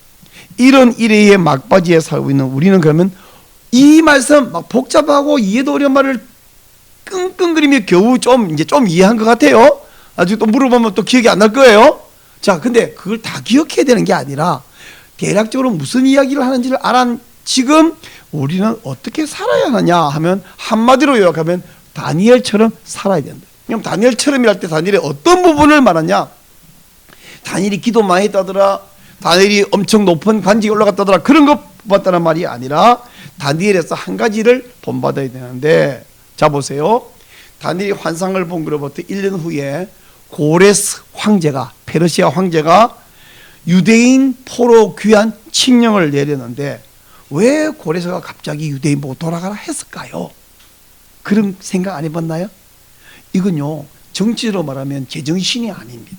71회의 막바지에 살고 있는 우리는 그러면 이 말씀 막 복잡하고 이해도 어려운 말을 끙끙거리며 겨우 좀 이해한 것 같아요. 아직 또 물어보면 또 기억이 안 날 거예요. 자, 근데 그걸 다 기억해야 되는 게 아니라 대략적으로 무슨 이야기를 하는지를 알아. 지금 우리는 어떻게 살아야 하느냐 하면 한마디로 요약하면 다니엘처럼 살아야 된다. 그럼 다니엘처럼이랄 때 다니엘의 어떤 부분을 말하냐? 다니엘이 기도 많이 했다더라, 다니엘이 엄청 높은 관직에 올라갔다더라, 그런 것 봤다는 말이 아니라 다니엘에서 한 가지를 본받아야 되는데, 자 보세요. 다니엘이 환상을 본 그로부터 1년 후에 고레스 황제가, 페르시아 황제가 유대인 포로 귀환 칙령을 내렸는데, 왜 고레스가 갑자기 유대인 보고 돌아가라 했을까요? 그런 생각 안 해봤나요? 이건요, 정치로 말하면 제정신이 아닙니다.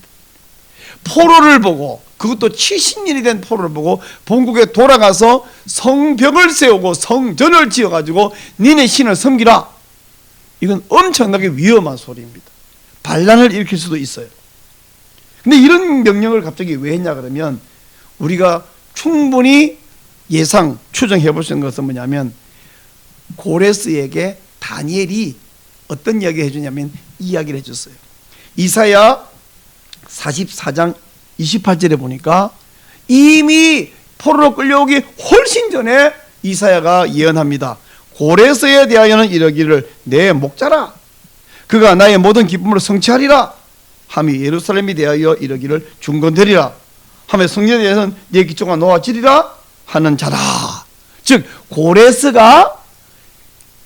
포로를 보고, 그것도 70년이 된 포로를 보고 본국에 돌아가서 성벽을 세우고 성전을 지어가지고 니네 신을 섬기라. 이건 엄청나게 위험한 소리입니다. 반란을 일으킬 수도 있어요. 근데 이런 명령을 갑자기 왜 했냐 그러면, 우리가 충분히 예상, 추정해 볼 수 있는 것은 뭐냐면, 고레스에게 다니엘이 어떤 이야기 해주냐면 이 이야기를 해줬어요. 이사야 44장 28절에 보니까 이미 포로로 끌려오기 훨씬 전에 이사야가 예언합니다. 고레스에 대하여는 이러기를 내 목자라, 그가 나의 모든 기쁨으로 성취하리라. 함이 예루살렘에 대하여 이르기를 중건되리라 하며 성전에 대해서는 네 기초가 놓아지리라 하는 자다. 즉 고레스가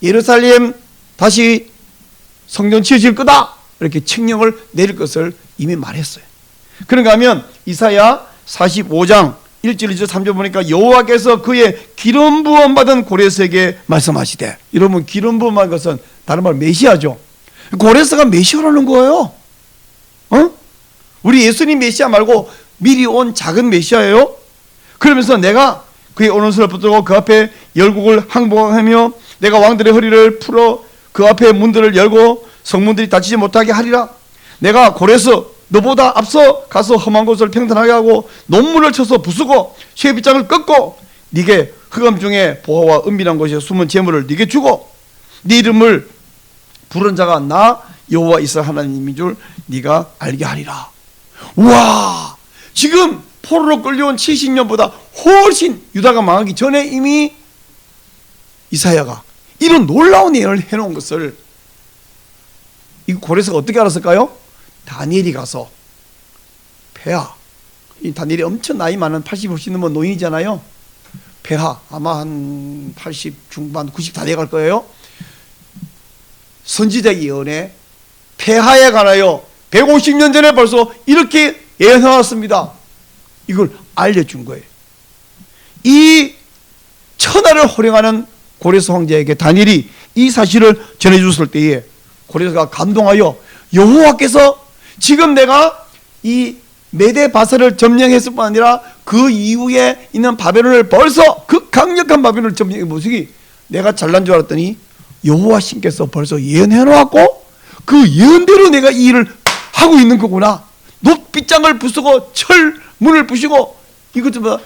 예루살렘 다시 성전 지어질 거다 이렇게 칙령을 내릴 것을 이미 말했어요. 그런가 하면 이사야 45장 1절 2절 3절 보니까 여호와께서 그의 기름 부음 받은 고레스에게 말씀하시되, 여러분 기름 부음 받은 것은 다른 말 메시아죠. 고레스가 메시아라는 거예요. 우리 예수님 메시아 말고 미리 온 작은 메시아예요. 그러면서 내가 그의 오는 손을 붙들고 그 앞에 열국을 항복하며 내가 왕들의 허리를 풀어 그 앞에 문들을 열고 성문들이 닫히지 못하게 하리라. 내가 고레스 너보다 앞서 가서 험한 곳을 평탄하게 하고 논문을 쳐서 부수고 쇠빗장을 꺾고 네게 흑암 중에 보화와 은밀한 곳에 숨은 재물을 네게 주고 네 이름을 부른 자가 나 여호와 이스라엘 하나님인 줄 네가 알게 하리라. 와, 지금 포로로 끌려온 70년보다 훨씬 유다가 망하기 전에 이미 이사야가 이런 놀라운 예언을 해놓은 것을 이 고레스가 어떻게 알았을까요? 다니엘이 가서 폐하, 이 다니엘이 엄청 나이 많은 80 훨씬 넘은 노인이잖아요. 폐하 아마 한 80 중반 90 다 돼갈 거예요. 선지자 예언에 폐하에 관하여 150년 전에 벌써 이렇게 예언해왔습니다. 이걸 알려준 거예요. 이 천하를 호령하는 고레스 황제에게 다니엘이 이 사실을 전해줬을 때에 고레스가 감동하여 여호와께서 지금 내가 이 메대 바사를 점령했을 뿐 아니라 그 이후에 있는 바벨론을 벌써 그 강력한 바벨론을 점령해 보시기 내가 잘난 줄 알았더니 여호와 신께서 벌써 예언해 놓았고 그 예언대로 내가 이 일을 하고 있는 거구나. 놋빗장을 부수고 철문을 부시고 이것 좀 봐.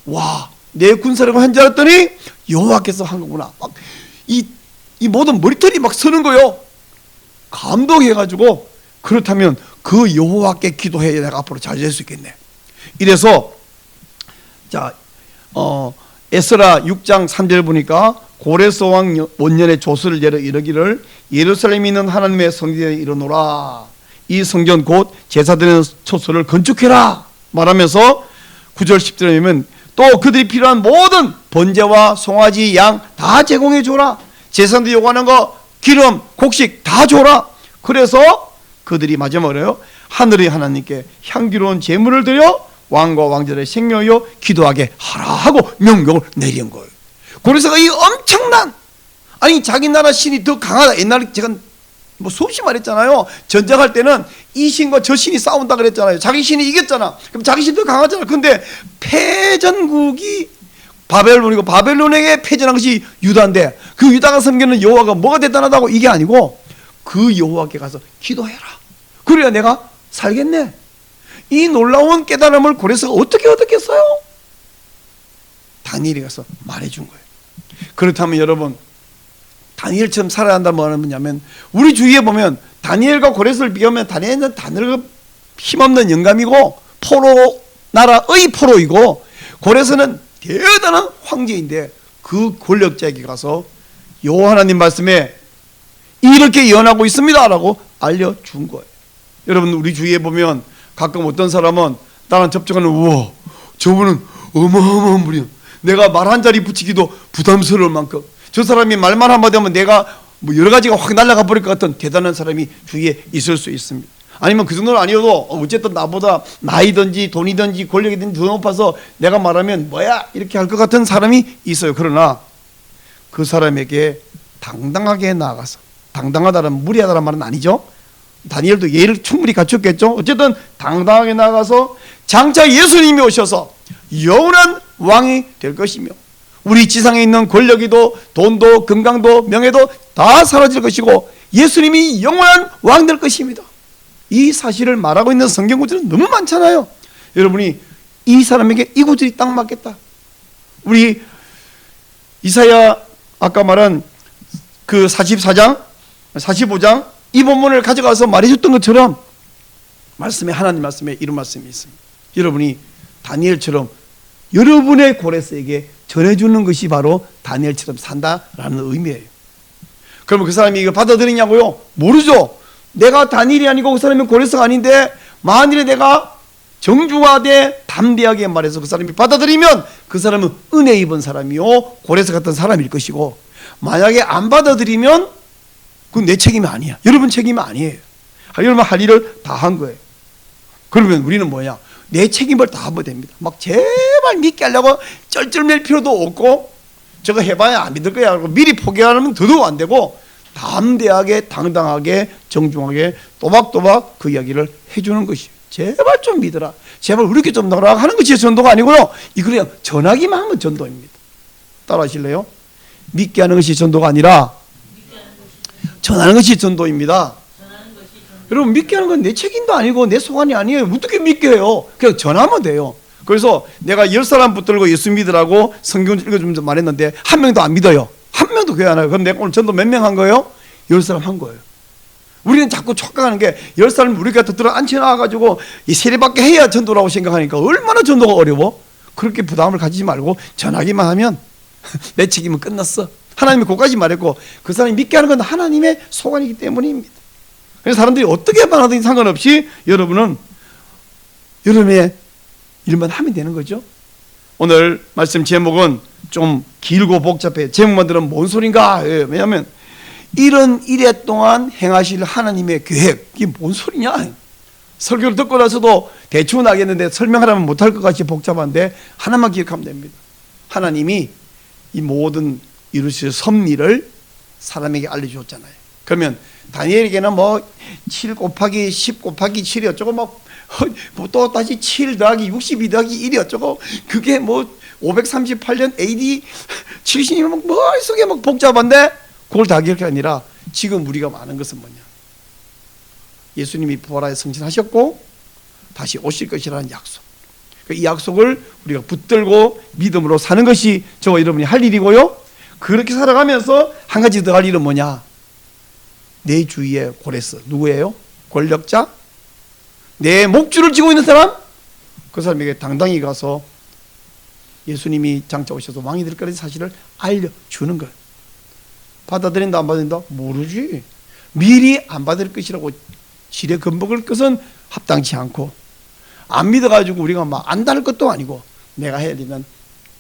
와, 내 군사력을 한 줄 알았더니 여호와께서 한 거구나. 막 이 모든 머리털이 막 서는 거요. 감동해가지고 그렇다면 그 여호와께 기도해야 내가 앞으로 잘 될 수 있겠네. 이래서 자 에스라 6장 3절 보니까 고레스 왕 원년에 조서를 내려 이르기를 예루살렘에 있는 하나님의 성전에 이르노라. 이 성전 곧 제사드리는 처소를 건축해라 말하면서 9절 10절에 보면 또 그들이 필요한 모든 번제와 송아지 양 다 제공해 줘라. 제사장들이 요구하는 거 기름 곡식 다 줘라. 그래서 그들이 마지막으로 하늘의 하나님께 향기로운 제물을 드려 왕과 왕들의 생명이요 기도하게 하라 하고 명령을 내린 거예요. 그래서 이 엄청난 아니 자기 나라 신이 더 강하다. 옛날에 제가 뭐 수없이 말했잖아요. 전쟁할 때는 이 신과 저 신이 싸운다 그랬잖아요. 자기 신이 이겼잖아. 그럼 자기 신이 더 강하잖아. 근데 패전국이 바벨론이고 바벨론에게 패전한 것이 유다인데 그 유다가 섬기는 여호와가 뭐가 대단하다고 이게 아니고 그 여호와께 가서 기도해라. 그래야 내가 살겠네. 이 놀라운 깨달음을 고레스가 어떻게 얻었겠어요? 다니엘이 가서 말해준 거예요. 그렇다면 여러분 다니엘처럼 살아야 한다는 말은 뭐냐면 우리 주위에 보면 다니엘과 고레스를 비교하면 다니엘은 단어가 힘없는 영감이고 포로 나라의 포로이고 고레스는 대단한 황제인데 그 권력자에게 가서 여호와 하나님 말씀에 이렇게 예언하고 있습니다 라고 알려준 거예요. 여러분 우리 주위에 보면 가끔 어떤 사람은 나랑 접촉하는 우와 저분은 어마어마한 분이야. 내가 말 한 자리 붙이기도 부담스러울 만큼 저 사람이 말만 한마디 하면 내가 뭐 여러 가지가 확 날아가 버릴 것 같은 대단한 사람이 주위에 있을 수 있습니다. 아니면 그 정도는 아니어도 어쨌든 나보다 나이든지 돈이든지 권력이든지 더 높아서 내가 말하면 뭐야 이렇게 할 것 같은 사람이 있어요. 그러나 그 사람에게 당당하게 나아가서 당당하다는 무리하다는 말은 아니죠. 다니엘도 예를 충분히 갖췄겠죠. 어쨌든 당당하게 나아가서 장차 예수님이 오셔서 영원한 왕이 될 것이며 우리 지상에 있는 권력이도 돈도 건강도 명예도 다 사라질 것이고 예수님이 영원한 왕 될 것입니다. 이 사실을 말하고 있는 성경 구절은 너무 많잖아요. 여러분이 이 사람에게 이 구절이 딱 맞겠다. 우리 이사야 아까 말한 그 44장 45장 이 본문을 가져가서 말해줬던 것처럼 말씀에 하나님 말씀에 이런 말씀이 있습니다. 여러분이 다니엘처럼 여러분의 고레스에게 전해주는 것이 바로 다니엘처럼 산다라는 의미예요. 그러면 그 사람이 이거 받아들이냐고요? 모르죠. 내가 다니엘이 아니고 그 사람이 고레스가 아닌데 만일에 내가 정중하되 담대하게 말해서 그 사람이 받아들이면 그 사람은 은혜 입은 사람이요 고레스 같은 사람일 것이고, 만약에 안 받아들이면 그건 내 책임이 아니야. 여러분 책임이 아니에요. 여러분 할 일을 다 한 거예요. 그러면 우리는 뭐냐? 내 책임을 다 하면 됩니다. 막 제발 믿게 하려고 쩔쩔맬 필요도 없고, 저거 해봐야 안 믿을 거야 하고 미리 포기하면 더더욱 안 되고, 담대하게 당당하게 정중하게 또박또박 그 이야기를 해주는 것이에요. 제발 좀 믿어라, 제발 우리 교회 좀 넣어라 하는 것이 전도가 아니고요, 이거 그냥 전하기만 하면 전도입니다. 따라 하실래요? 믿게 하는 것이 전도가 아니라 전하는 것이 전도입니다. 여러분, 믿게 하는 건 내 책임도 아니고 내 소관이 아니에요. 어떻게 믿게 해요? 그냥 전하면 돼요. 그래서 내가 10사람 붙들고 예수 믿으라고 성경 읽어주면서 말했는데 한 명도 안 믿어요. 한 명도 교회 안 와요. 그럼 내가 오늘 전도 몇 명 한 거예요? 10사람 한 거예요. 우리는 자꾸 착각하는 게 10사람 우리 곁에 들어 앉혀놔가지고 이 세례받게 해야 전도라고 생각하니까 얼마나 전도가 어려워? 그렇게 부담을 가지지 말고 전하기만 하면 내 책임은 끝났어. 하나님이 그까지 말했고, 그 사람이 믿게 하는 건 하나님의 소관이기 때문입니다. 그래서 사람들이 어떻게 반하든지 상관없이 여러분은 여러분의 일만 하면 되는 거죠. 오늘 말씀 제목은 좀 길고 복잡해. 제목만 들으면 뭔 소린가? 왜냐하면 이런 일에 동안 행하실 하나님의 계획, 이게 뭔 소리냐? 설교를 듣고 나서도 대충은 알겠는데 설명하려면 못할 것 같이 복잡한데 하나만 기억하면 됩니다. 하나님이 이 모든 이루실 섭리를 사람에게 알려주었잖아요. 그러면 다니엘에게는 뭐 7 곱하기 10 곱하기 7이 어쩌고 또 다시 7 더하기 62 더하기 1이 어쩌고, 그게 뭐 538년 AD 70년 머릿속에 막 복잡한데 그걸 다 기억이 아니라 지금 우리가 많은 것은 뭐냐? 예수님이 부활하여 승천하셨고 다시 오실 것이라는 약속. 이 약속을 우리가 붙들고 믿음으로 사는 것이 저와 여러분이 할 일이고요. 그렇게 살아가면서 한 가지 더 할 일은 뭐냐? 내 주위에 고레스, 누구예요? 권력자? 내 목줄을 쥐고 있는 사람? 그 사람에게 당당히 가서 예수님이 장차 오셔서 왕이 될 거라는 사실을 알려주는 거예요. 받아들인다 안 받아들인다? 모르지. 미리 안 받을 것이라고 지레 겁먹을 것은 합당치 않고, 안 믿어가지고 우리가 막 안다는 것도 아니고 내가 해야 되면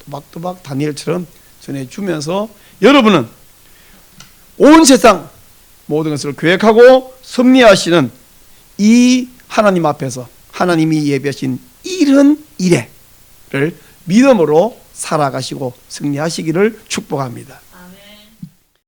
또박또박 다니엘처럼 전해주면서 여러분은 온 세상 모든 것을 계획하고 섭리하시는 이 하나님 앞에서 하나님이 예비하신 이런 일을 믿음으로 살아가시고 승리하시기를 축복합니다.